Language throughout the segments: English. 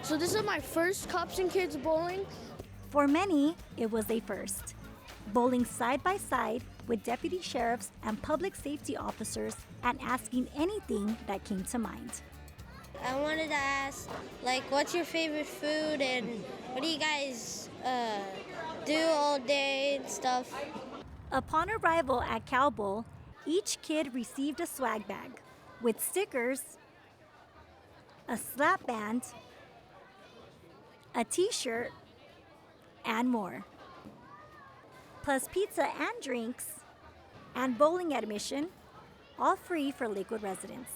So this is my first Cops and Kids bowling. For many, it was a first. Bowling side by side with deputy sheriffs and public safety officers and asking anything that came to mind. I wanted to ask, like, what's your favorite food and what do you guys do all day and stuff? Upon arrival at Cow Bowl, each kid received a swag bag with stickers, a slap band, a t-shirt, and more. Plus pizza and drinks, and bowling admission, all free for Lakewood residents.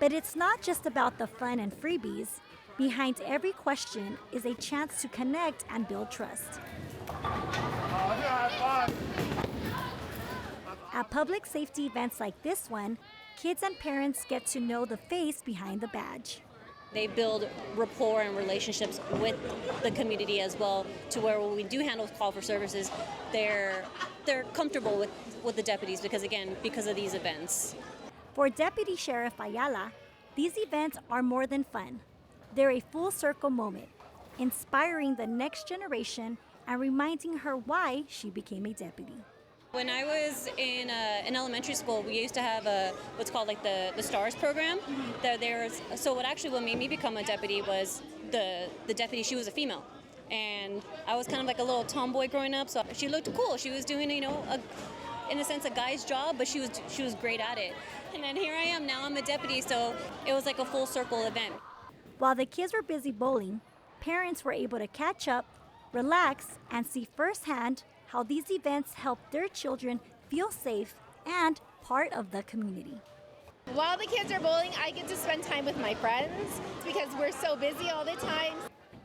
But it's not just about the fun and freebies. Behind every question is a chance to connect and build trust. At public safety events like this one, kids and parents get to know the face behind the badge. They build rapport and relationships with the community as well, to where when we do handle call for services, they're comfortable with the deputies because of these events. For Deputy Sheriff Ayala, these events are more than fun. They're a full circle moment, inspiring the next generation and reminding her why she became a deputy. When I was in elementary school, we used to have what's called like the STARS program. So what made me become a deputy was the deputy. She was a female, and I was kind of like a little tomboy growing up. So she looked cool. She was doing in a sense a guy's job, but she was great at it. And then here I am now. I'm a deputy, so it was like a full circle event. While the kids were busy bowling, parents were able to catch up, relax, and see firsthand how these events help their children feel safe and part of the community. While the kids are bowling, I get to spend time with my friends because we're so busy all the time.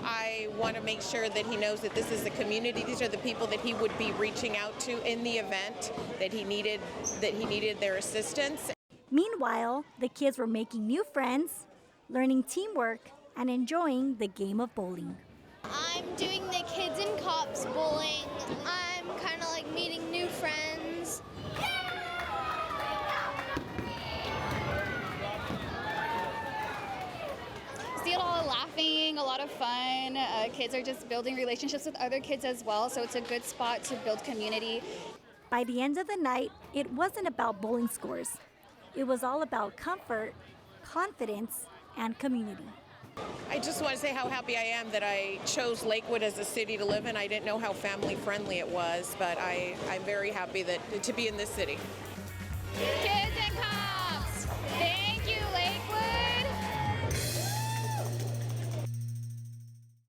I want to make sure that he knows that this is the community. These are the people that he would be reaching out to in the event that he needed their assistance. Meanwhile, the kids were making new friends, learning teamwork, and enjoying the game of bowling. I'm doing the Kids and Cops bowling. I'm kind of like meeting new friends. See a lot of laughing, a lot of fun. Kids are just building relationships with other kids as well, so it's a good spot to build community. By the end of the night, it wasn't about bowling scores. It was all about comfort, confidence, and community. I just want to say how happy I am that I chose Lakewood as a city to live in. I didn't know how family friendly it was, but I'm very happy to be in this city.